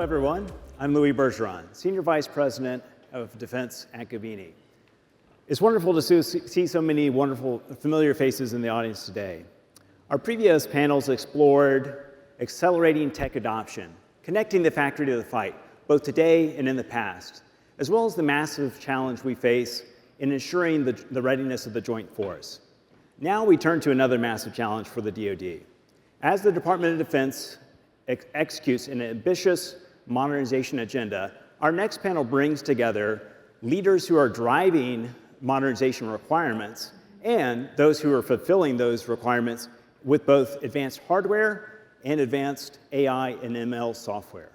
everyone. I'm Louis Bergeron, Senior Vice President of Defense at Gavini. It's wonderful to see so many wonderful, familiar faces in the audience today. Our previous panels explored accelerating tech adoption, connecting the factory to the fight, both today and in the past, as well as the massive challenge we face in ensuring the readiness of the joint force. Now we turn to another massive challenge for the DoD. As the Department of Defense executes an ambitious modernization agenda, our next panel brings together leaders who are driving modernization requirements and those who are fulfilling those requirements with both advanced hardware and advanced AI and ML software.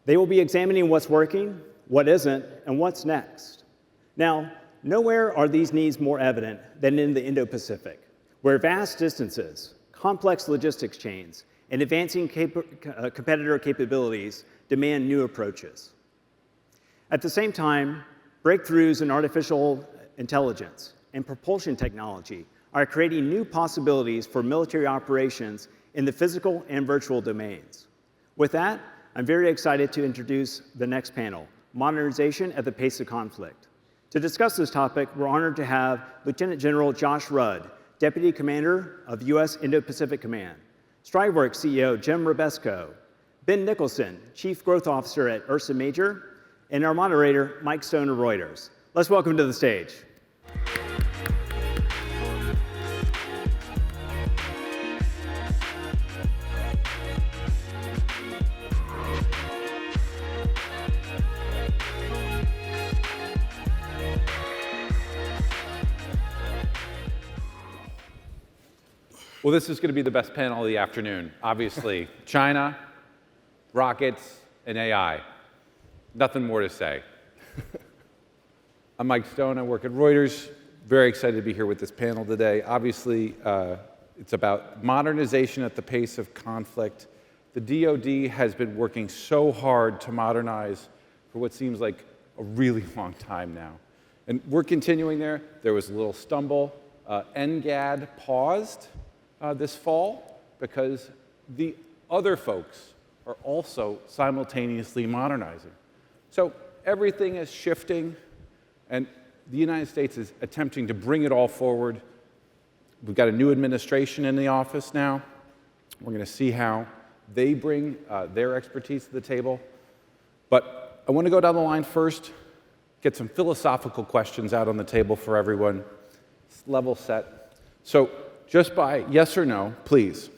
They will be examining what's working, what isn't, and what's next. Now, nowhere are these needs more evident than in the Indo-Pacific, where vast distances, complex logistics chains, and advancing competitor capabilities demand new approaches. At the same time, breakthroughs in artificial intelligence and propulsion technology are creating new possibilities for military operations in the physical and virtual domains. With that, I'm very excited to introduce the next panel, Modernization at the Pace of Conflict. To discuss this topic, we're honored to have Lieutenant General Josh Rudd, Deputy Commander of U.S. Indo-Pacific Command, Striveworks CEO Jim Rebesco, Ben Nicholson, Chief Growth Officer at Ursa Major, and our moderator, Mike Stone of Reuters. Let's welcome to the stage. Well, this is going to be the best panel of the afternoon. Obviously, China, rockets, and AI. Nothing more to say. I'm Mike Stone. I work at Reuters. Very excited to be here with this panel today. Obviously, it's about modernization at the pace of conflict. The DoD has been working so hard to modernize for what seems like a really long time now. And we're continuing there. There was a little stumble. NGAD paused this fall because the other folks are also simultaneously modernizing. So everything is shifting, and the United States is attempting to bring it all forward. We've got a new administration in the office now. We're going to see how they bring their expertise to the table. But I want to go down the line first, get some philosophical questions out on the table for everyone, level set. So just by yes or no, please.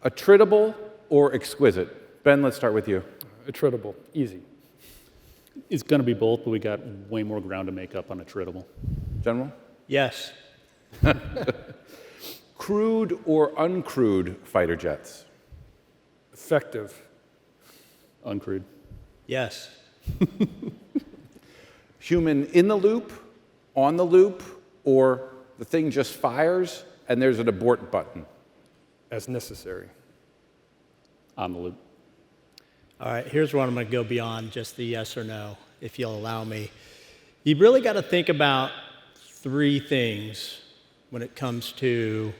Attritable or exquisite? Ben, let's start with you. Attritable, easy. It's going to be both, but we got way more ground to make up on attritable. General? Yes. Crewed or uncrewed fighter jets? Effective. Uncrewed. Yes. Human in the loop, on the loop, or the thing just fires and there's an abort button? As necessary. On the loop. All right, here's where I'm going to go beyond just the yes or no, if you'll allow me. You've really got to think about three things when it comes to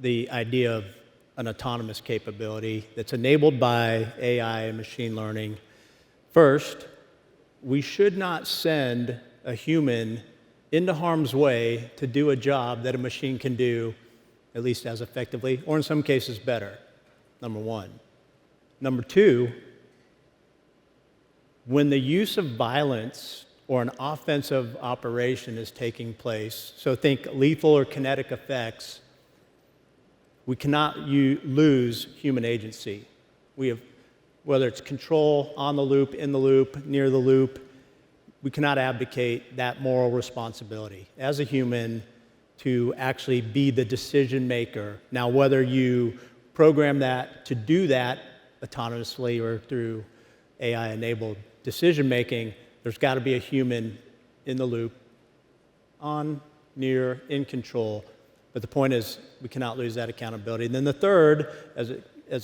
the idea of an autonomous capability that's enabled by AI and machine learning. First, we should not send a human into harm's way to do a job that a machine can do at least as effectively, or in some cases better, number one. Number two, when the use of violence or an offensive operation is taking place, so think lethal or kinetic effects, we cannot lose human agency. We have, whether it's control, on the loop, in the loop, near the loop, we cannot abdicate that moral responsibility as a human to actually be the decision maker. Now, whether you program that to do that autonomously or through AI-enabled decision making, there's got to be a human in the loop, on, near, in control. But the point is, we cannot lose that accountability. And then the third, as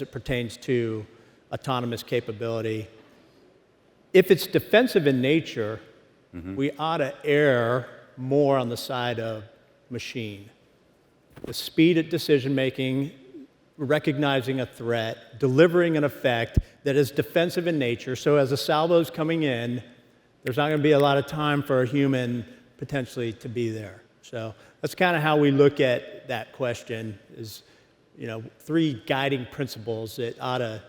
it pertains to autonomous capability, if it's defensive in nature, we ought to err more on the side of machine. The speed at decision making recognizing a threat, delivering an effect that is defensive in nature. So as a salvo's coming in, there's not going to be a lot of time for a human potentially to be there. So that's kind of how we look at that question, is, you know, 3 guiding principles that ought to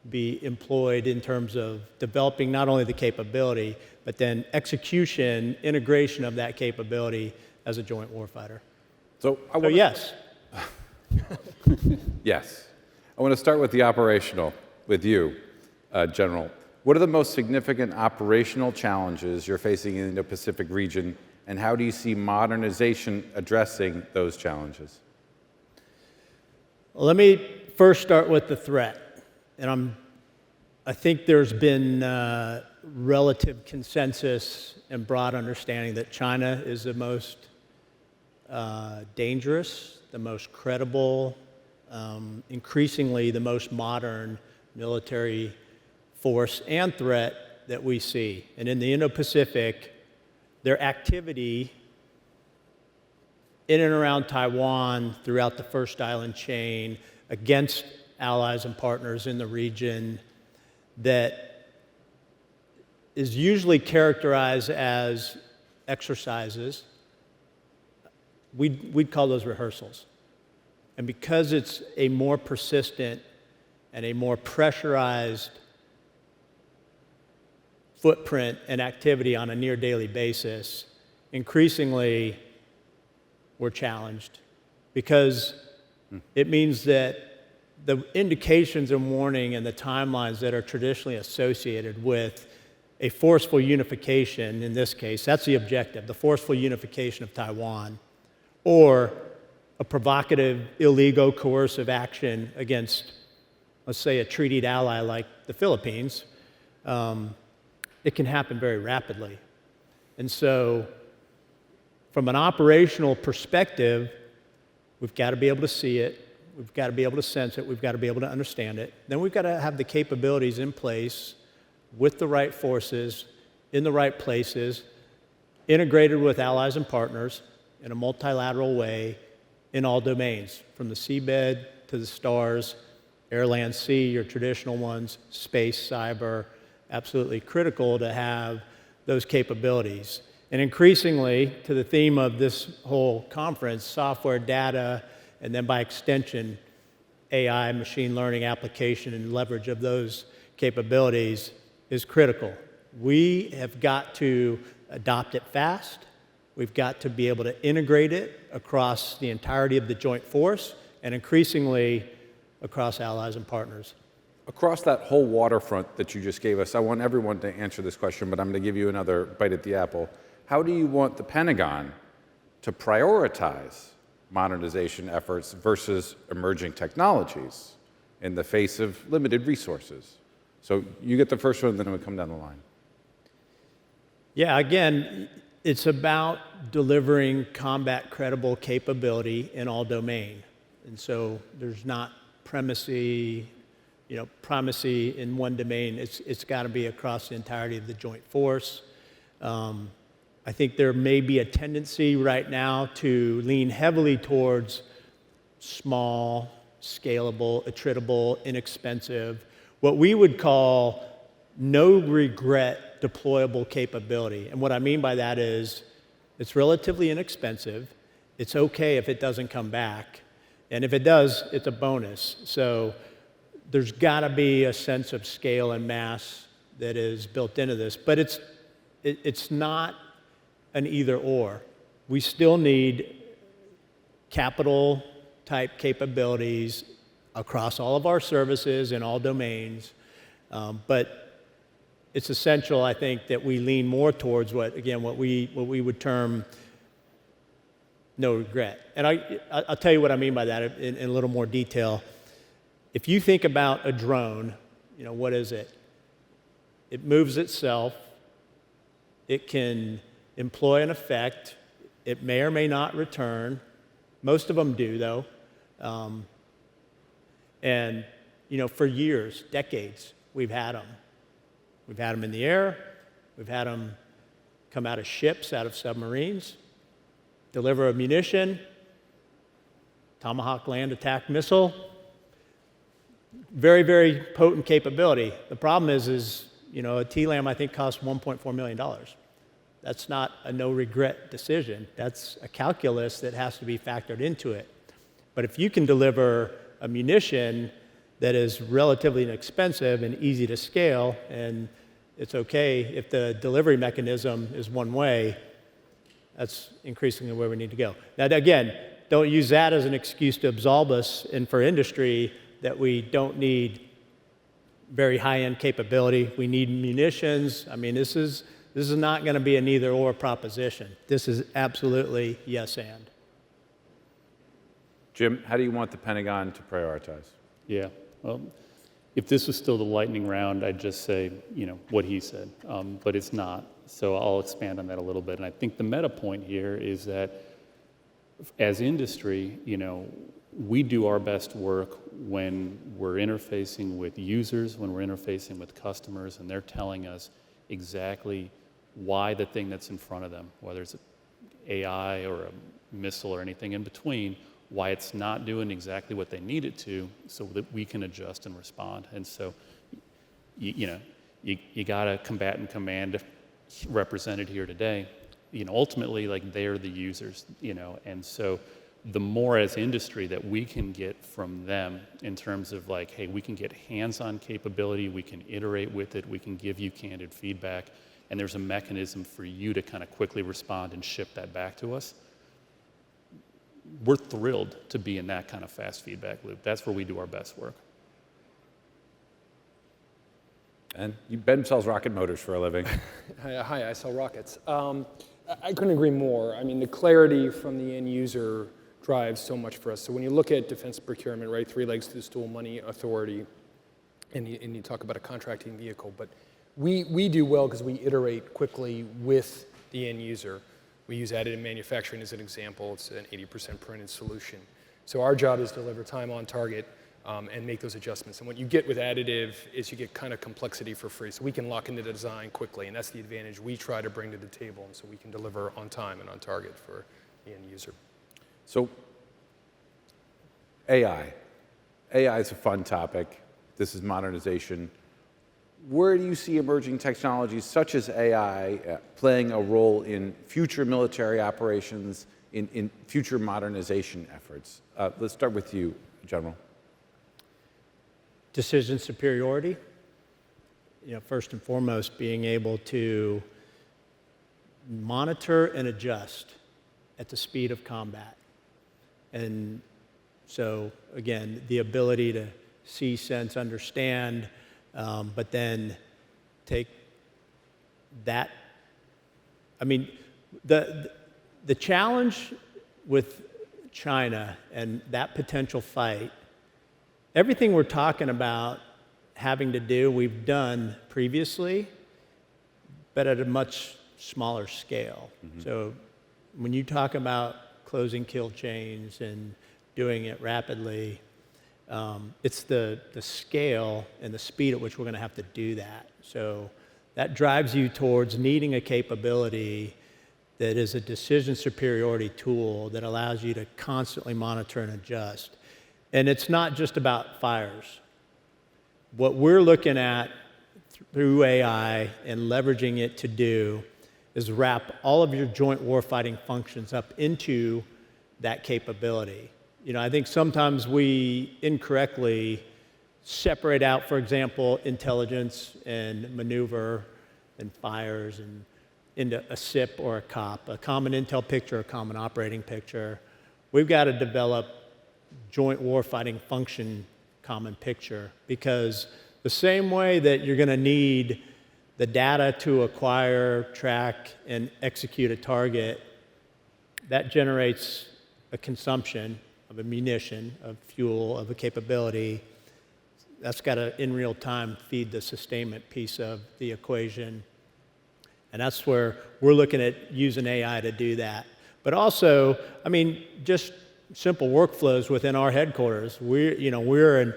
be employed in terms of developing not only the capability, but then execution, integration of that capability as a joint warfighter. So, Yes. Yes. I want to start with the operational with you, General. What are the most significant operational challenges you're facing in the Indo-Pacific region, and how do you see modernization addressing those challenges? Well, let me first start with the threat. And I think there's been relative consensus and broad understanding that China is the most dangerous, the most credible, increasingly the most modern military force and threat that we see. And in the Indo-Pacific, their activity in and around Taiwan, throughout the First Island chain, against allies and partners in the region, that is usually characterized as exercises. We'd call those rehearsals. And because it's a more persistent and a more pressurized footprint and activity on a near daily basis, increasingly we're challenged, because it means that the indications and warning and the timelines that are traditionally associated with a forceful unification, in this case, that's the objective, the forceful unification of Taiwan, or a provocative, illegal, coercive action against, let's say, a treated ally like the Philippines, it can happen very rapidly. And so, from an operational perspective, we've got to be able to see it, we've got to be able to sense it, we've got to be able to understand it. Then we've got to have the capabilities in place with the right forces, in the right places, integrated with allies and partners in a multilateral way in all domains, from the seabed to the stars, air, land, sea, your traditional ones, space, cyber, absolutely critical to have those capabilities. And increasingly, to the theme of this whole conference, software, data, and then by extension, AI, machine learning application and leverage of those capabilities is critical. We have got to adopt it fast. We've got to be able to integrate it across the entirety of the joint force, and increasingly across allies and partners. Across that whole waterfront that you just gave us, I want everyone to answer this question, but I'm going to give you another bite at the apple. How do you want the Pentagon to prioritize modernization efforts versus emerging technologies in the face of limited resources? So you get the first one, and then we'll come down the line. Yeah, again, it's about delivering combat credible capability in all domain. And so there's not primacy in one domain. It's got to be across the entirety of the joint force. I think there may be a tendency right now to lean heavily towards small, scalable, attritable, inexpensive, what we would call no regret deployable capability. And what I mean by that is it's relatively inexpensive. It's okay if it doesn't come back. And if it does, it's a bonus. So there's got to be a sense of scale and mass that is built into this. But it's not an either or. We still need capital type capabilities across all of our services in all domains. But it's essential, I think, that we lean more towards what we would term no regret. And I'll tell you what I mean by that in a little more detail. If you think about a drone, what is it? It moves itself. It can employ an effect. It may or may not return. Most of them do, though. And for years, decades, we've had them. We've had them in the air. We've had them come out of ships, out of submarines, deliver a munition, Tomahawk land attack missile, very, very potent capability. The problem is a TLAM I think costs $1.4 million. That's not a no regret decision. That's a calculus that has to be factored into it. But if you can deliver a munition that is relatively inexpensive and easy to scale, and it's okay if the delivery mechanism is one way, that's increasingly where we need to go. Now, again, don't use that as an excuse to absolve us and for industry that we don't need very high-end capability. We need munitions. I mean, this is not going to be an either-or proposition. This is absolutely yes and. Jim, how do you want the Pentagon to prioritize? Yeah, well, if this was still the lightning round, I'd just say, what he said, but it's not. So I'll expand on that a little bit. And I think the meta point here is that as industry, we do our best work when we're interfacing with users, when we're interfacing with customers, and they're telling us exactly why the thing that's in front of them, whether it's AI or a missile or anything in between, why it's not doing exactly what they need it to, so that we can adjust and respond. And so, you got a combatant command represented here today. Ultimately, they're the users, and so the more as industry that we can get from them in terms of hey, we can get hands-on capability, we can iterate with it, we can give you candid feedback, and there's a mechanism for you to kind of quickly respond and ship that back to us. We're thrilled to be in that kind of fast feedback loop. That's where we do our best work. And Ben sells rocket motors for a living. Hi, I sell rockets. I couldn't agree more. I mean, the clarity from the end user drives so much for us. So when you look at defense procurement, right, three legs to the stool, money, authority, and you talk about a contracting vehicle, but we do well because we iterate quickly with the end user. We use additive manufacturing as an example. It's an 80% printed solution. So our job is to deliver time on target and make those adjustments. And what you get with additive is you get kind of complexity for free. So we can lock into the design quickly, and that's the advantage we try to bring to the table, and so we can deliver on time and on target for the end user. So AI. AI is a fun topic. This is modernization. Where do you see emerging technologies such as AI playing a role in future military operations, in future modernization efforts? Let's start with you, General. Decision superiority. First and foremost, being able to monitor and adjust at the speed of combat. And so, again, the ability to see, sense, understand, but then take that. I mean, the challenge with China and that potential fight, everything we're talking about having to do, we've done previously, but at a much smaller scale. Mm-hmm. So when you talk about closing kill chains and doing it rapidly, it's the scale and the speed at which we're going to have to do that. So that drives you towards needing a capability that is a decision superiority tool that allows you to constantly monitor and adjust. And it's not just about fires. What we're looking at through AI and leveraging it to do is wrap all of your joint warfighting functions up into that capability. I think sometimes we incorrectly separate out, for example, intelligence and maneuver and fires and into a SIP or a COP, a common intel picture, a common operating picture. We've got to develop joint warfighting function common picture, because the same way that you're going to need the data to acquire, track, and execute a target, that generates a consumption of a munition, of fuel, of a capability. That's got to, in real time, feed the sustainment piece of the equation. And that's where we're looking at using AI to do that. But also, just simple workflows within our headquarters. We're an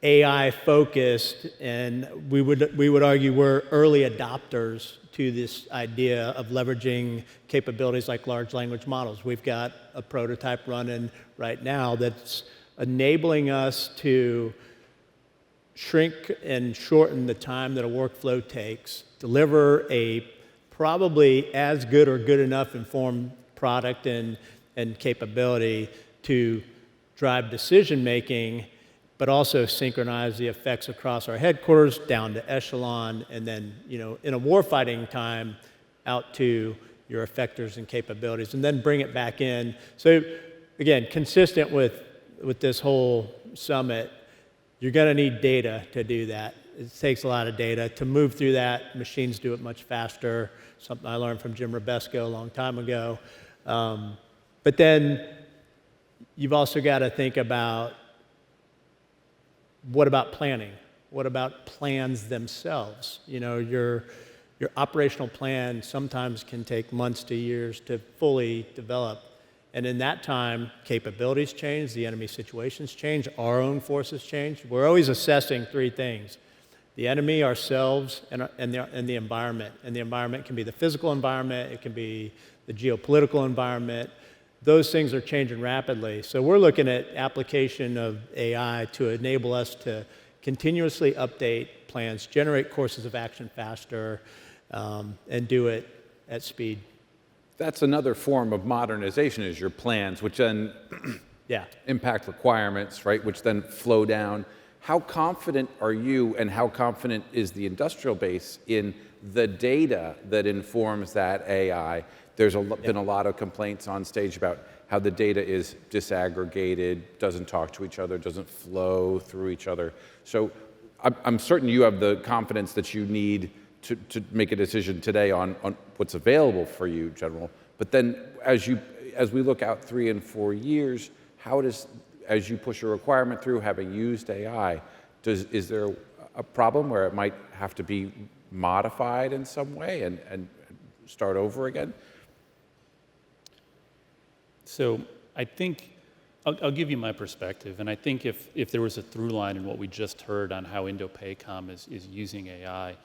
AI focused, and we would argue we're early adopters to this idea of leveraging capabilities like large language models. We've got a prototype running right now that's enabling us to shrink and shorten the time that a workflow takes, deliver a probably as good or good enough informed product and capability to drive decision making, but also synchronize the effects across our headquarters down to echelon, and then, in a warfighting time, out to your effectors and capabilities, and then bring it back in. So again, consistent with this whole summit, you're going to need data to do that. It takes a lot of data. To move through that, machines do it much faster, something I learned from Jim Rebesco a long time ago. But then you've also got to think about, what about planning? What about plans themselves? Your operational plan sometimes can take months to years to fully develop. And in that time, capabilities change, the enemy situations change, our own forces change. We're always assessing three things: the enemy, ourselves, and the environment. And the environment can be the physical environment, it can be the geopolitical environment. Those things are changing rapidly. So we're looking at application of AI to enable us to continuously update plans, generate courses of action faster, and do it at speed. That's another form of modernization, is your plans, which then impact requirements, right, which then flow down. How confident are you, and how confident is the industrial base in the data that informs that AI? There's been a lot of complaints on stage about how the data is disaggregated, doesn't talk to each other, doesn't flow through each other. So I'm certain you have the confidence that you need to make a decision today on what's available for you, General. But then as we look out 3 and 4 years, as you push a requirement through, having used AI, is there a problem where it might have to be modified in some way and start over again? So I think, I'll give you my perspective, and I think if there was a through line in what we just heard on how INDOPACOM is using AI,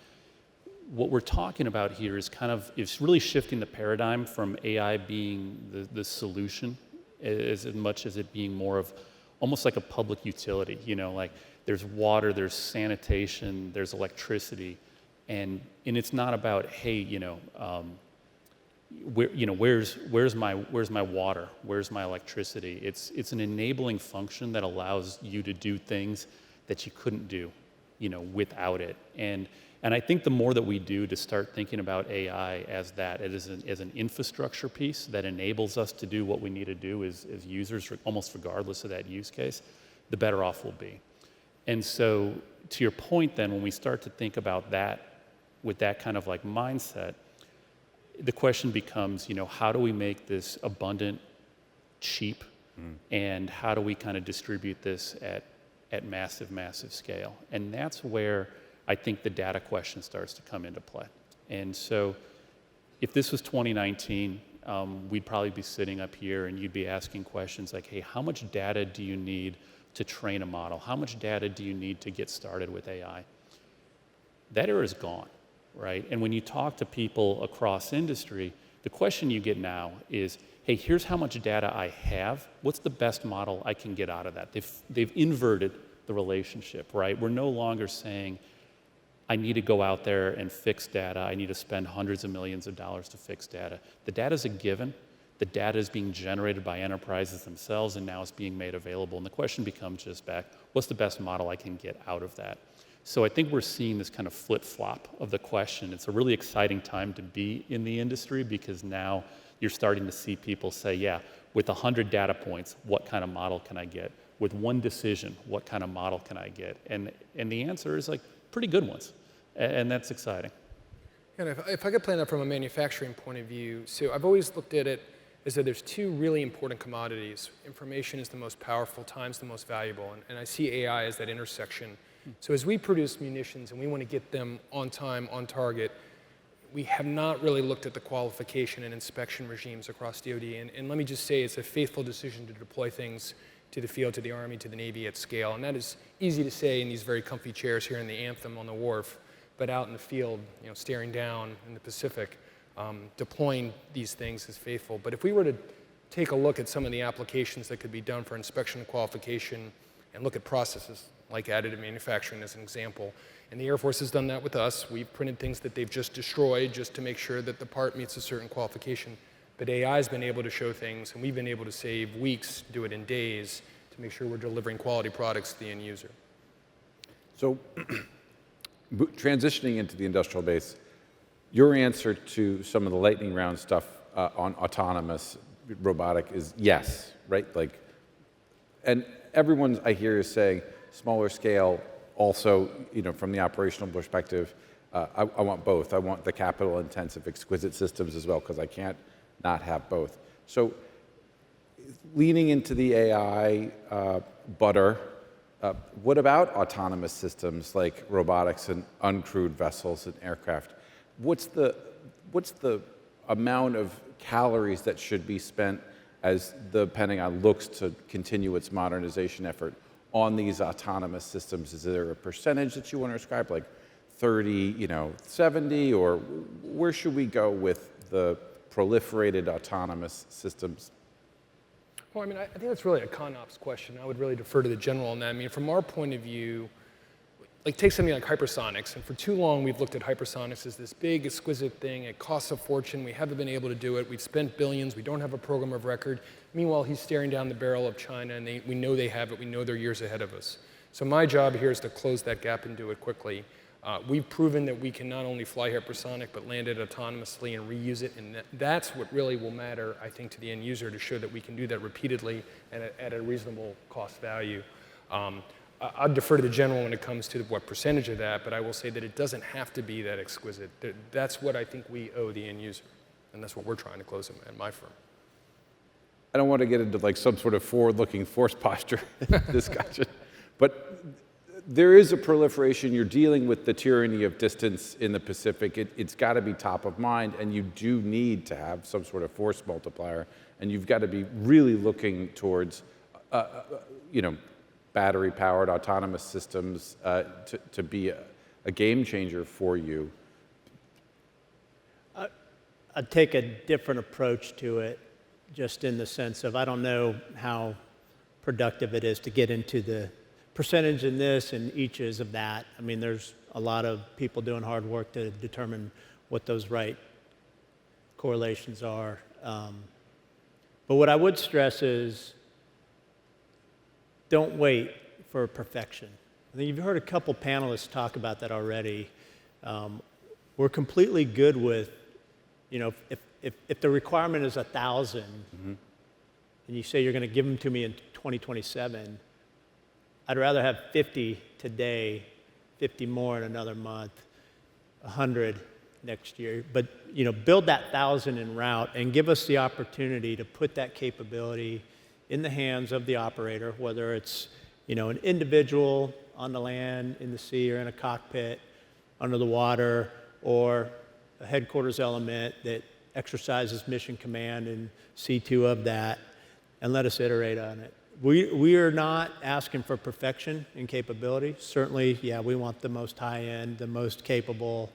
what we're talking about here is it's really shifting the paradigm from AI being the solution as much as it being more of almost like a public utility. Like there's water, there's sanitation, there's electricity, and it's not about, hey, where's my water, where's my electricity. It's an enabling function that allows you to do things that you couldn't do, without it. And I think the more that we do to start thinking about AI as an infrastructure piece that enables us to do what we need to do as users, almost regardless of that use case, the better off we'll be. And so to your point then, when we start to think about that with that kind of like mindset, the question becomes, how do we make this abundant, cheap, and how do we kind of distribute this at massive, massive scale? And that's where I think the data question starts to come into play. And so if this was 2019, we'd probably be sitting up here and you'd be asking questions like, hey, how much data do you need to train a model? How much data do you need to get started with AI? That era is gone, right? And when you talk to people across industry, the question you get now is, hey, here's how much data I have. What's the best model I can get out of that? They've inverted the relationship, right? We're no longer saying, I need to go out there and fix data. I need to spend hundreds of millions of dollars to fix data. The data is a given. The data is being generated by enterprises themselves, and now it's being made available. And the question becomes just back, what's the best model I can get out of that? So I think we're seeing this kind of flip-flop of the question. It's a really exciting time to be in the industry because now you're starting to see people say, yeah, with 100 data points, what kind of model can I get? With one decision, what kind of model can I get? And the answer is like pretty good ones. And that's exciting. And if I could plan that from a manufacturing point of view, so I've always looked at it as that there's two really important commodities. Information is the most powerful, time's the most valuable, and I see AI as that intersection. So as we produce munitions and we want to get them on time, on target, we have not really looked at the qualification and inspection regimes across DoD. And let me just say, it's a faithful decision to deploy things to the field, to the Army, to the Navy at scale. And that is easy to say in these very comfy chairs here in the Anthem on the wharf, but out in the field, staring down in the Pacific, deploying these things is faithful. But if we were to take a look at some of the applications that could be done for inspection and qualification, and look at processes like additive manufacturing as an example. And the Air Force has done that with us. We've printed things that they've just destroyed just to make sure that the part meets a certain qualification. But AI has been able to show things, and we've been able to save weeks, do it in days, to make sure we're delivering quality products to the end user. So transitioning into the industrial base, your answer to some of the lightning round stuff on autonomous robotic is yes, right? Like, and everyone I hear is saying smaller scale. Also, from the operational perspective, I want both. I want the capital-intensive, exquisite systems as well, because I can't not have both. So, leaning into the AI butter, what about autonomous systems like robotics and uncrewed vessels and aircraft? What's the amount of calories that should be spent as the Pentagon looks to continue its modernization effort on these autonomous systems? Is there a percentage that you want to ascribe, like 30, 70, or where should we go with the proliferated autonomous systems? Well, I mean, I think that's really a ConOps question. I would really defer to the general on that. I mean, from our point of view, like take something like hypersonics, and for too long we've looked at hypersonics as this big, exquisite thing. It costs a fortune. We haven't been able to do it. We've spent billions. We don't have a program of record. Meanwhile, he's staring down the barrel of China, and we know they have it. We know they're years ahead of us. So my job here is to close that gap and do it quickly. We've proven that we can not only fly hypersonic, but land it autonomously and reuse it, and that's what really will matter, I think, to the end user, to show that we can do that repeatedly and at a reasonable cost value. I'd defer to the general when it comes to what percentage of that, but I will say that it doesn't have to be that exquisite. That's what I think we owe the end user, and that's what we're trying to close at my firm. I don't want to get into like some sort of forward-looking force posture discussion, but there is a proliferation. You're dealing with the tyranny of distance in the Pacific. It's got to be top of mind, and you do need to have some sort of force multiplier, and you've got to be really looking towards, battery-powered autonomous systems to be a game changer for you. I'd take a different approach to it, just in the sense of I don't know how productive it is to get into the percentage in this and eaches of that. I mean, there's a lot of people doing hard work to determine what those right correlations are. But what I would stress is don't wait for perfection. I think you've heard a couple panelists talk about that already. We're completely good with, if the requirement is 1,000, and you say you're going to give them to me in 2027, I'd rather have 50 today, 50 more in another month, 100 next year. But build that 1,000 en route and give us the opportunity to put that capability in the hands of the operator, whether it's an individual on the land, in the sea, or in a cockpit, under the water, or a headquarters element that exercises mission command and C2 of that, and let us iterate on it. We are not asking for perfection in capability. Certainly, yeah, we want the most high-end, the most capable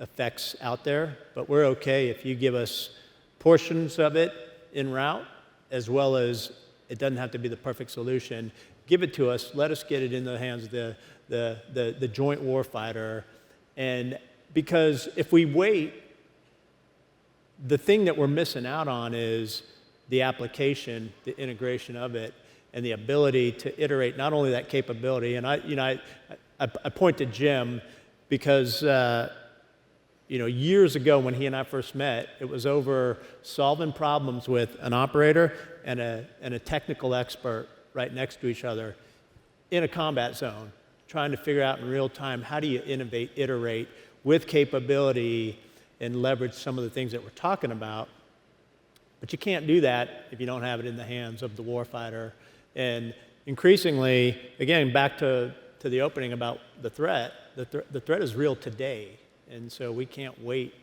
effects out there, but we're okay if you give us portions of it en route, as well as it doesn't have to be the perfect solution. Give it to us. Let us get it in the hands of the joint warfighter. And because if we wait, the thing that we're missing out on is the application, the integration of it, and the ability to iterate not only that capability. And I point to Jim because years ago when he and I first met, it was over solving problems with an operator and a technical expert right next to each other in a combat zone, trying to figure out in real time how do you innovate, iterate with capability and leverage some of the things that we're talking about. But you can't do that if you don't have it in the hands of the warfighter. And increasingly, again, back to the opening about the threat, the threat is real today. And so we can't wait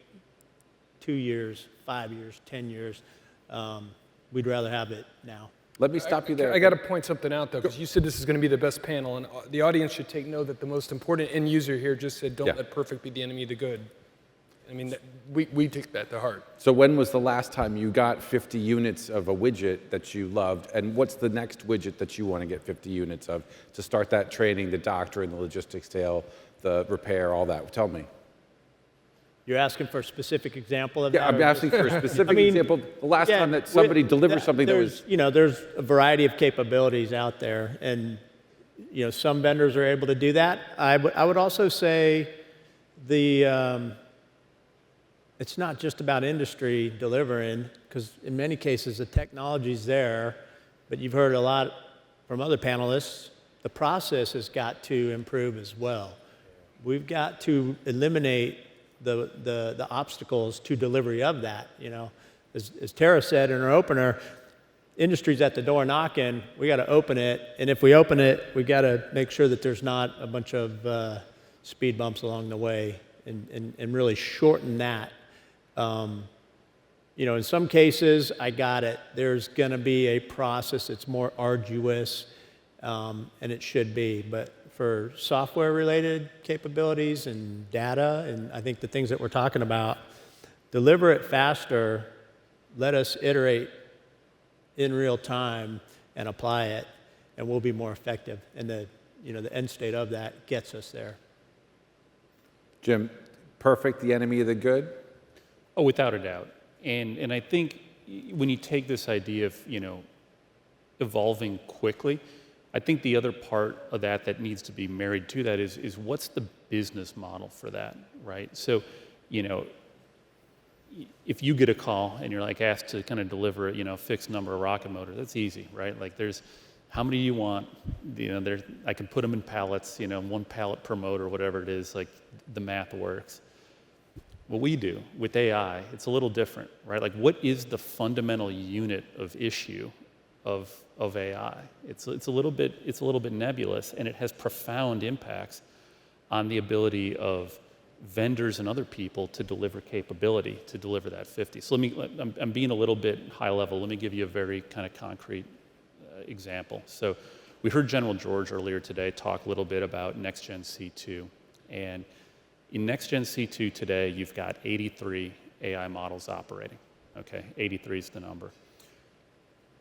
2 years, 5 years, 10 years. We'd rather have it now. Let me stop you there. I got to point something out, though, because you said this is going to be the best panel, and the audience should take note that the most important end user here just said, don't let perfect be the enemy of the good. I mean, we take that to heart. So when was the last time you got 50 units of a widget that you loved, and what's the next widget that you want to get 50 units of to start that training, the doctrine, the logistics tale, the repair, all that? Tell me. You're asking for a specific example of Yeah, that? I'm or asking for a specific I mean, example. The last yeah, time that somebody delivered something that was... There's a variety of capabilities out there, and some vendors are able to do that. I would also say it's not just about industry delivering, because in many cases the technology's there, but you've heard a lot from other panelists, the process has got to improve as well. We've got to eliminate the obstacles to delivery of that. As Tara said in her opener, industry's at the door knocking. We got to open it, and if we open it, we got to make sure that there's not a bunch of speed bumps along the way, and really shorten that. In some cases, I got it. There's going to be a process that's more arduous, and it should be. But for software-related capabilities and data, and I think the things that we're talking about, deliver it faster, let us iterate in real time and apply it, and we'll be more effective. And the end state of that gets us there. Jim, perfect, the enemy of the good? Oh, without a doubt. And I think when you take this idea of, evolving quickly, I think the other part of that needs to be married to that is what's the business model for that, right? So, if you get a call and you're like asked to kind of deliver a fixed number of rocket motors, that's easy, right? Like there's, how many do you want? I can put them in pallets, 1 pallet per motor, whatever it is, like the math works. What we do with AI, it's a little different, right? Like what is the fundamental unit of issue of AI? It's a little bit nebulous, and it has profound impacts on the ability of vendors and other people to deliver capability, to deliver that 50. So I'm being a little bit high level. Let me give you a very kind of concrete example. So we heard General George earlier today talk a little bit about Next Gen C2. And in Next Gen C2 today, you've got 83 AI models operating. Okay, 83 is the number.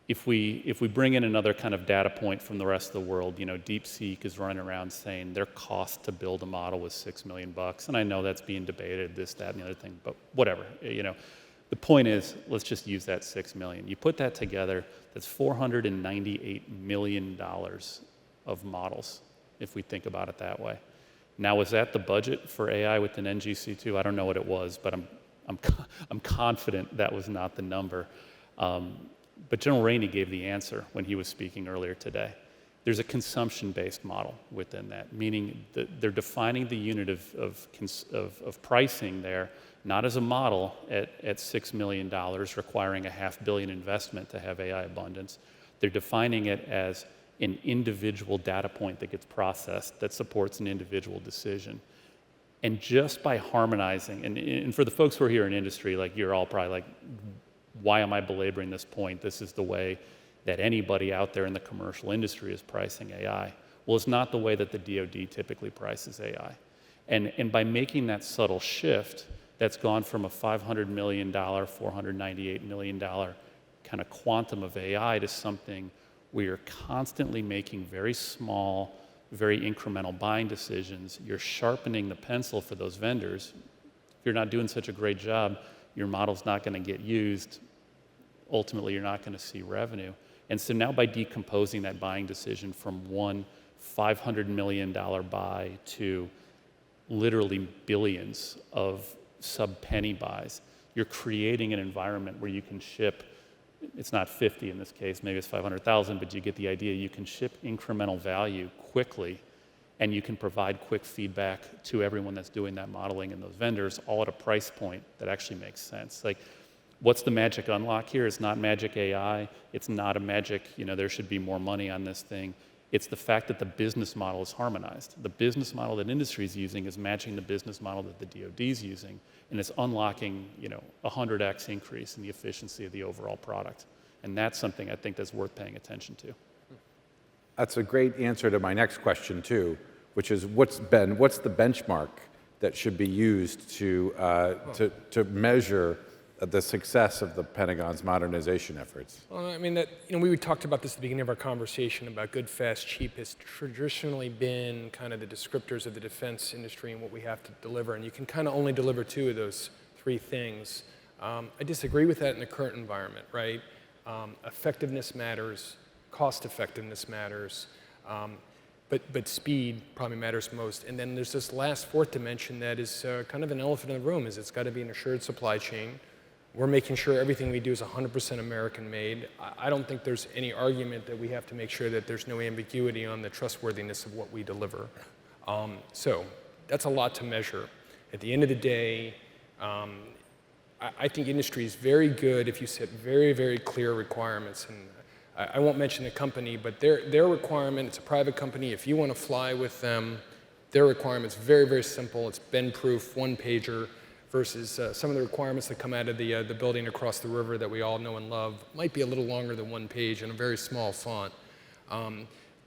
If we bring in another kind of data point from the rest of the world, DeepSeek is running around saying their cost to build a model was $6 million, and I know that's being debated, this, that, and the other thing, but whatever. The point is, let's just use that $6 million. You put that together, that's $498 million of models, if we think about it that way. Now, was that the budget for AI within NGC2? I don't know what it was, but I'm confident that was not the number. But General Rainey gave the answer when he was speaking earlier today. There's a consumption-based model within that, meaning that they're defining the unit of pricing there, not as a model at $6 million, requiring a $500 million investment to have AI abundance. They're defining it as an individual data point that gets processed that supports an individual decision. And just by harmonizing, and for the folks who are here in industry, like you're all probably like, why am I belaboring this point? This is the way that anybody out there in the commercial industry is pricing AI. Well, it's not the way that the DoD typically prices AI. And by making that subtle shift, that's gone from a $500 million, $498 million kind of quantum of AI to something where you're constantly making very small, very incremental buying decisions. You're sharpening the pencil for those vendors. If you're not doing such a great job, your model's not going to get used. Ultimately, you're not going to see revenue. And so now by decomposing that buying decision from one $500 million buy to literally billions of sub-penny buys, you're creating an environment where you can ship, it's not 50 in this case, maybe it's 500,000, but you get the idea. You can ship incremental value quickly, and you can provide quick feedback to everyone that's doing that modeling and those vendors, all at a price point that actually makes sense. Like, what's the magic unlock here? It's not magic AI. It's not a magic, there should be more money on this thing. It's the fact that the business model is harmonized. The business model that industry is using is matching the business model that the DoD is using, and it's unlocking, a 100x increase in the efficiency of the overall product. And that's something I think that's worth paying attention to. That's a great answer to my next question too, which is what's the benchmark that should be used to measure the success of the Pentagon's modernization efforts? Well, I mean, we talked about this at the beginning of our conversation about good, fast, cheap has traditionally been kind of the descriptors of the defense industry and what we have to deliver, and you can kind of only deliver two of those three things. I disagree with that in the current environment, right? Effectiveness matters, cost effectiveness matters, but speed probably matters most. And then there's this last fourth dimension that is kind of an elephant in the room, is it's got to be an assured supply chain. We're making sure everything we do is 100% American-made. I don't think there's any argument that we have to make sure that there's no ambiguity on the trustworthiness of what we deliver. So that's a lot to measure. At the end of the day, I think industry is very good if you set very, very clear requirements. And I won't mention the company, but their requirement, it's a private company. If you want to fly with them, their requirement's very, very simple. It's bend-proof, one-pager, versus some of the requirements that come out of the building across the river that we all know and love might be a little longer than one page and a very small font.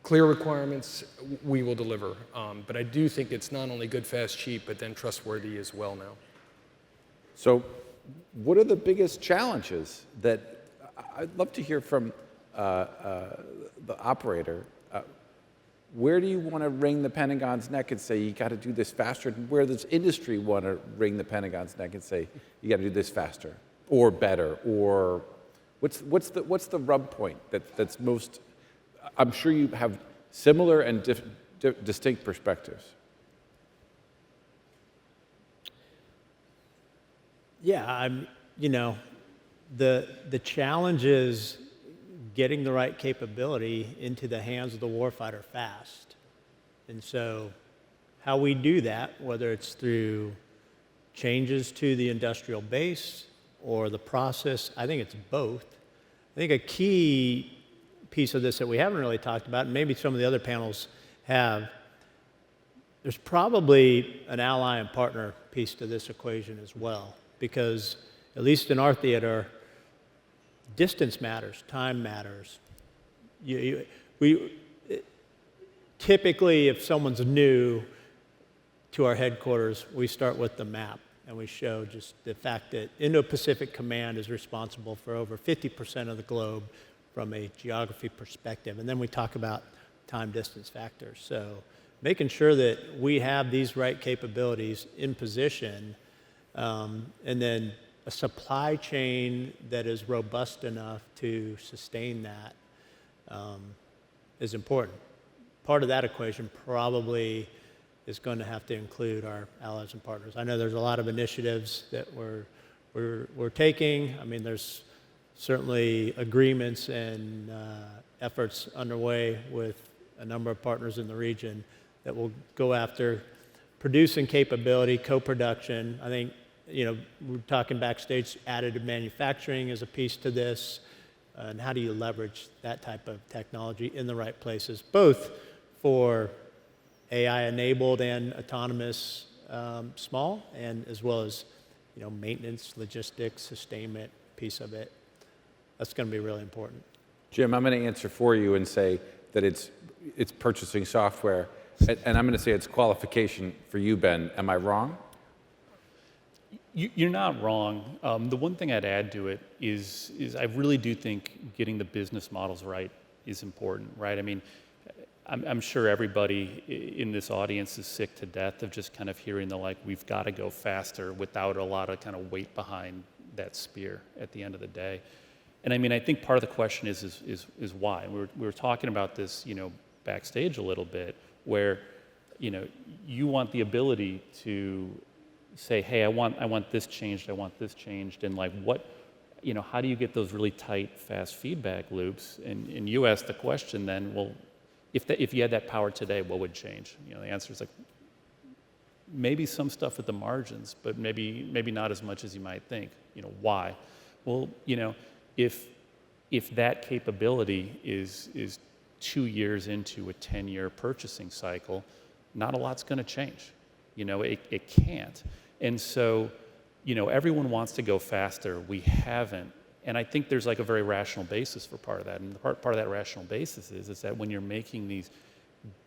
Clear requirements, we will deliver. But I do think it's not only good, fast, cheap, but then trustworthy as well now. So what are the biggest challenges that, I'd love to hear from the operator. Where do you want to wring the Pentagon's neck and say, you got to do this faster? And where does industry want to wring the Pentagon's neck and say, you got to do this faster or better? Or what's the rub point that's most, I'm sure you have similar and distinct perspectives. Yeah, the challenge is getting the right capability into the hands of the warfighter fast. And so how we do that, whether it's through changes to the industrial base or the process, I think it's both. I think a key piece of this that we haven't really talked about, and maybe some of the other panels have, there's probably an ally and partner piece to this equation as well, because at least in our theater, distance matters, time matters. Typically, if someone's new to our headquarters, we start with the map, and we show just the fact that Indo-Pacific Command is responsible for over 50% of the globe from a geography perspective. And then we talk about time-distance factors. So making sure that we have these right capabilities in position, and then a supply chain that is robust enough to sustain that is important. Part of that equation probably is going to have to include our allies and partners. I know there's a lot of initiatives that we're taking. I mean, there's certainly agreements and efforts underway with a number of partners in the region that will go after producing capability, co-production. I think, we're talking backstage, additive manufacturing is a piece to this, and how do you leverage that type of technology in the right places, both for AI-enabled and autonomous small, and as well as, maintenance, logistics, sustainment piece of it. That's going to be really important. Jim, I'm going to answer for you and say that it's purchasing software, and I'm going to say it's qualification for you, Ben. Am I wrong? You're not wrong. The one thing I'd add to it is I really do think getting the business models right is important, right? I mean, I'm sure everybody in this audience is sick to death of just kind of hearing we've got to go faster without a lot of kind of weight behind that spear at the end of the day. And I mean, I think part of the question is why. We were talking about this, backstage a little bit, where, you want the ability to say, hey, I want this changed, and how do you get those really tight, fast feedback loops? And you ask the question then, well, if you had that power today, what would change? The answer is maybe some stuff at the margins, but maybe not as much as you might think. Why? Well, if that capability is 2 years into a 10-year purchasing cycle, not a lot's going to change. It can't. And so, everyone wants to go faster. We haven't. And I think there's a very rational basis for part of that. And part of that rational basis is that when you're making these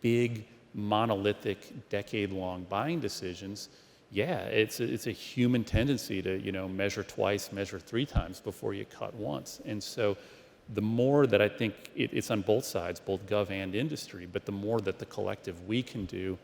big, monolithic, decade-long buying decisions, yeah, it's a human tendency to, measure twice, measure 3 times before you cut once. And so the more that I think it's on both sides, both gov and industry, but the more that the collective we can do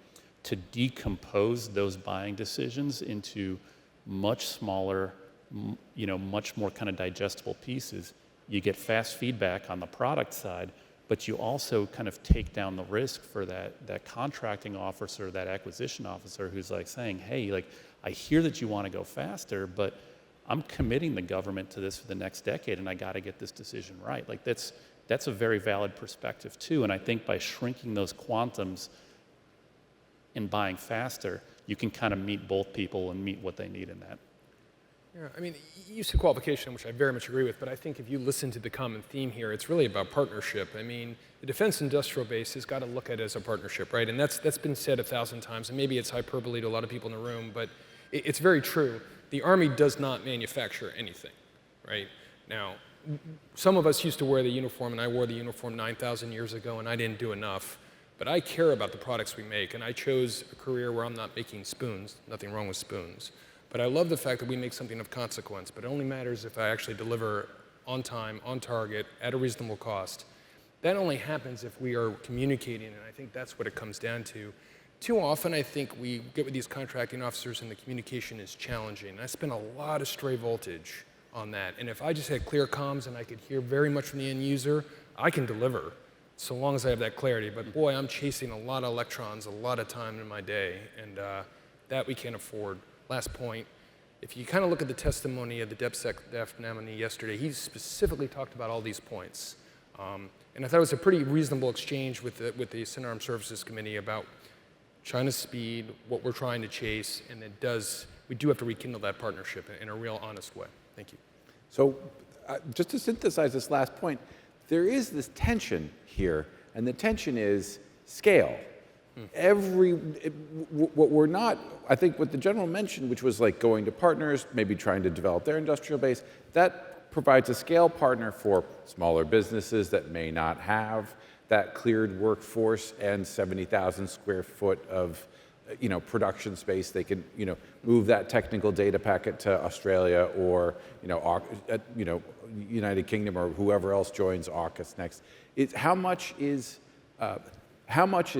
to decompose those buying decisions into much smaller, much more kind of digestible pieces, you get fast feedback on the product side, but you also kind of take down the risk for that contracting officer, that acquisition officer who's like saying, hey, like, I hear that you want to go faster, but I'm committing the government to this for the next decade, and I got to get this decision right. Like, that's a very valid perspective too, and I think by shrinking those quantums and buying faster, you can kind of meet both people and meet what they need in that. Yeah, I mean, you said qualification, which I very much agree with, but I think if you listen to the common theme here, it's really about partnership. I mean, the defense industrial base has got to look at it as a partnership, right? And that's been said 1,000 times, and maybe it's hyperbole to a lot of people in the room, but it's very true. The Army does not manufacture anything, right? Now, some of us used to wear the uniform, and I wore the uniform 9,000 years ago, and I didn't do enough. But I care about the products we make, and I chose a career where I'm not making spoons. Nothing wrong with spoons. But I love the fact that we make something of consequence, but it only matters if I actually deliver on time, on target, at a reasonable cost. That only happens if we are communicating, and I think that's what it comes down to. Too often, I think we get with these contracting officers and the communication is challenging. I spent a lot of stray voltage on that, and if I just had clear comms and I could hear very much from the end user, I can deliver, so long as I have that clarity. But boy, I'm chasing a lot of electrons, a lot of time in my day, and that we can't afford. Last point, if you kind of look at the testimony of the DepSec nominee yesterday, he specifically talked about all these points. And I thought it was a pretty reasonable exchange with the Senate Armed Services Committee about China's speed, what we're trying to chase, and we do have to rekindle that partnership in a real honest way. Thank you. So just to synthesize this last point, there is this tension here, and the tension is scale. What we're not, I think what the general mentioned, which was like going to partners, maybe trying to develop their industrial base, that provides a scale partner for smaller businesses that may not have that cleared workforce and 70,000 square foot of production space. They can move that technical data packet to Australia or United Kingdom or whoever else joins AUKUS next. How much is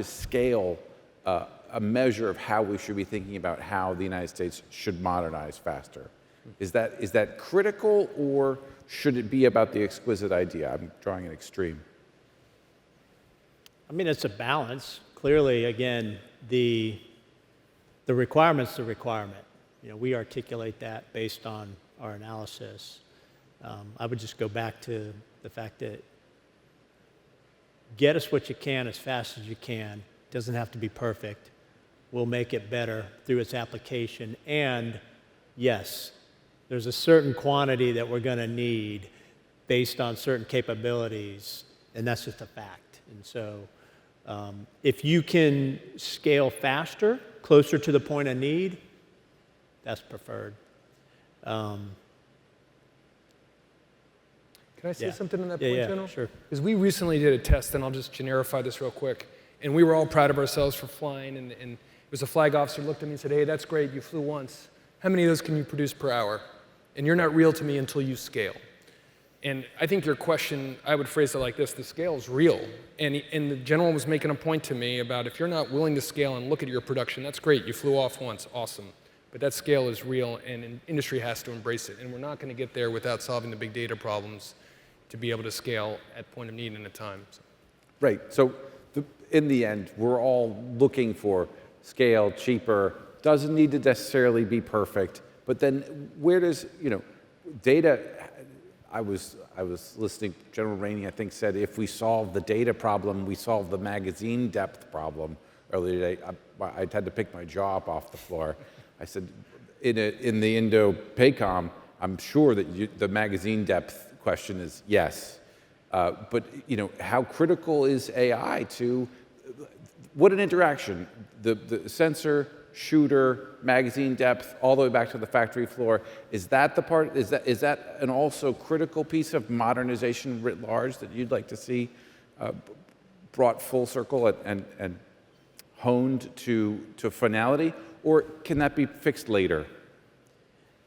scale a measure of how we should be thinking about how the United States should modernize faster? Is that critical, or should it be about the exquisite idea? I'm drawing an extreme. I mean, it's a balance. Clearly, again, the requirement's the requirement. We articulate that based on our analysis. I would just go back to the fact that get us what you can as fast as you can. It doesn't have to be perfect. We'll make it better through its application. And yes, there's a certain quantity that we're going to need based on certain capabilities, and that's just a fact. And so if you can scale faster, closer to the point of need, that's preferred. Can I say something on that point, General? Sure. Because we recently did a test, and I'll just generify this real quick, and we were all proud of ourselves for flying, and it was a flag officer looked at me and said, hey, that's great, you flew once. How many of those can you produce per hour? And you're not real to me until you scale. And I think your question, I would phrase it like this: the scale is real. And the general was making a point to me about if you're not willing to scale and look at your production, that's great, you flew off once, awesome. But that scale is real, and industry has to embrace it. And we're not going to get there without solving the big data problems to be able to scale at point of need in a time. So. Right. So in the end, we're all looking for scale, cheaper, doesn't need to necessarily be perfect. But then where does, data, I was listening, General Rainey, I think, said if we solve the data problem, we solve the magazine depth problem earlier today. I had to pick my jaw up off the floor. I said, in the INDOPACOM, I'm sure that the magazine depth question is yes. But how critical is AI to, what an interaction, the sensor, shooter, magazine depth, all the way back to the factory floor. Is that the part, is that an also critical piece of modernization writ large that you'd like to see brought full circle and honed to finality? Or can that be fixed later?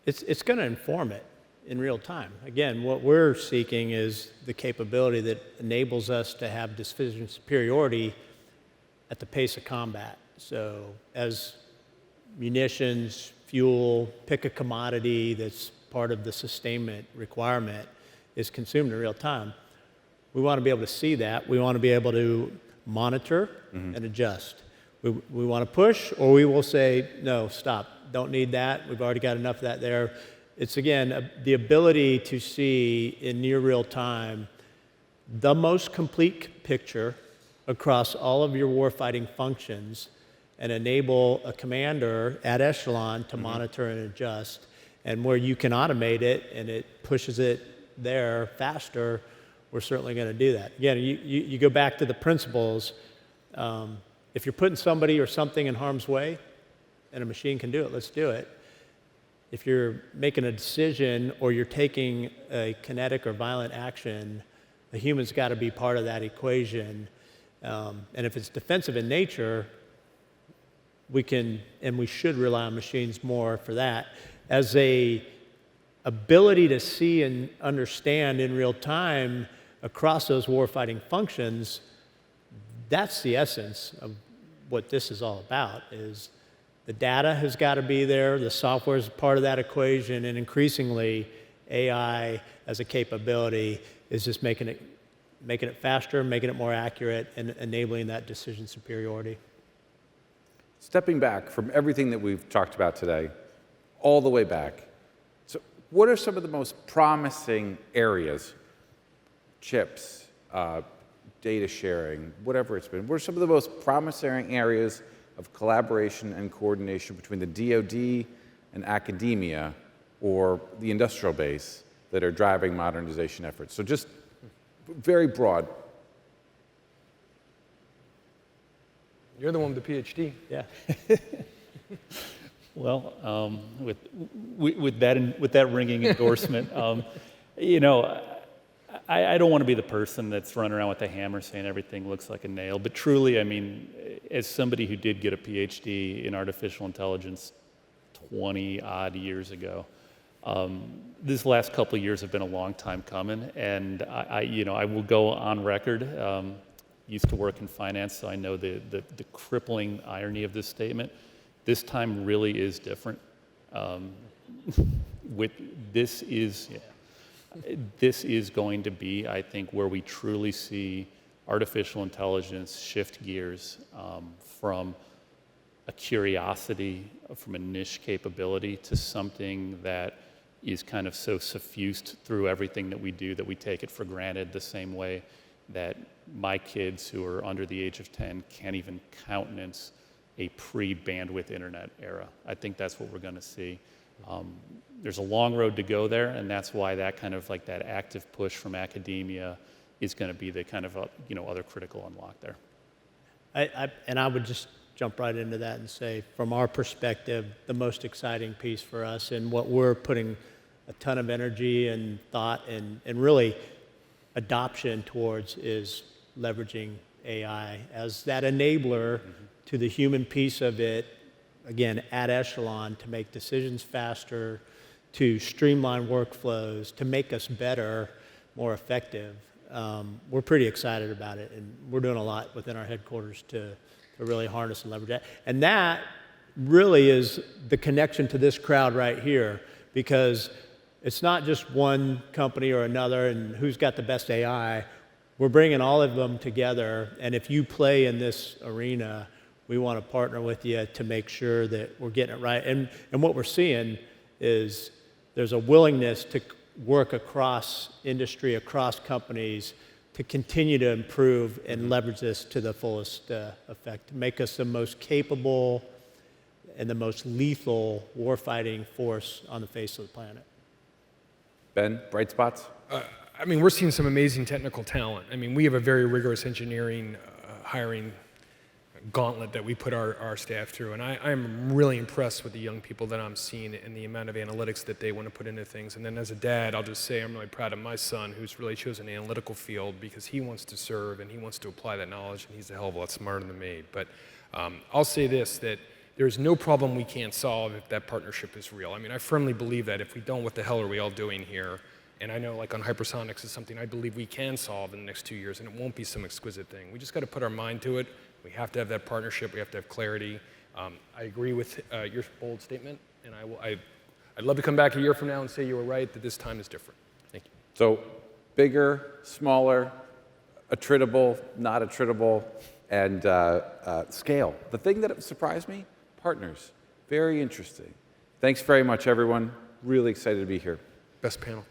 It's going to inform it in real time. Again, what we're seeking is the capability that enables us to have decision superiority at the pace of combat. So as munitions, fuel, pick a commodity that's part of the sustainment requirement is consumed in real time, we want to be able to see that. We want to be able to monitor and adjust. We want to push, or we will say, no, stop, don't need that. We've already got enough of that there. It's, again, the ability to see in near real time the most complete picture across all of your warfighting functions and enable a commander at echelon to monitor and adjust. And where you can automate it and it pushes it there faster, we're certainly going to do that. Again, you go back to the principles. If you're putting somebody or something in harm's way and a machine can do it, let's do it. If you're making a decision or you're taking a kinetic or violent action, the human's got to be part of that equation. And if it's defensive in nature, we can and we should rely on machines more for that. As a ability to see and understand in real time across those warfighting functions, that's the essence of what this is all about, is the data has got to be there, the software is part of that equation, and increasingly AI as a capability is just making it faster, making it more accurate, and enabling that decision superiority. Stepping back from everything that we've talked about today, all the way back, so what are some of the most promising areas, chips, data sharing, whatever it's been, what are some of the most promising areas of collaboration and coordination between the DoD and academia or the industrial base that are driving modernization efforts? So just very broad. You're the one with the PhD. Yeah. Well, with that ringing endorsement, you know, I don't want to be the person that's running around with a hammer saying everything looks like a nail. But truly, I mean, as somebody who did get a PhD in artificial intelligence 20-odd years ago, this last couple of years have been a long time coming. And I will go on record. Used to work in finance, so I know the crippling irony of this statement. This time really is different. This is going to be, I think, where we truly see artificial intelligence shift gears from a curiosity, from a niche capability, to something that is kind of so suffused through everything that we do that we take it for granted, the same way that my kids who are under the age of 10 can't even countenance a pre-bandwidth internet era. I think that's what we're going to see. There's a long road to go there, and that's why that kind of like that active push from academia is going to be the kind of other critical unlock there. I would just jump right into that and say, from our perspective, the most exciting piece for us and what we're putting a ton of energy and thought and really adoption towards is leveraging AI as that enabler to the human piece of it, again, at echelon, to make decisions faster, to streamline workflows, to make us better, more effective. We're pretty excited about it, and we're doing a lot within our headquarters to really harness and leverage that. And that really is the connection to this crowd right here, because it's not just one company or another and who's got the best AI. We're bringing all of them together, and if you play in this arena, we want to partner with you to make sure that we're getting it right. And what we're seeing is there's a willingness to work across industry, across companies, to continue to improve and leverage this to the fullest effect, to make us the most capable and the most lethal warfighting force on the face of the planet. Ben, bright spots? I mean, we're seeing some amazing technical talent. I mean, we have a very rigorous engineering hiring gauntlet that we put our staff through, and I'm really impressed with the young people that I'm seeing and the amount of analytics that they want to put into things. And then as a dad, I'll just say I'm really proud of my son, who's really chosen an analytical field because he wants to serve and he wants to apply that knowledge, and he's a hell of a lot smarter than me. But I'll say this, that there's no problem we can't solve if that partnership is real. I mean, I firmly believe that. If we don't, what the hell are we all doing here? And I know, like on hypersonics is something I believe we can solve in the next 2 years, and it won't be some exquisite thing. We just got to put our mind to it. We have to have that partnership. We have to have clarity. I agree with your bold statement, and I'd love to come back a year from now and say you were right, that this time is different. Thank you. So bigger, smaller, attritable, not attritable, and scale. The thing that surprised me, partners. Very interesting. Thanks very much, everyone. Really excited to be here. Best panel.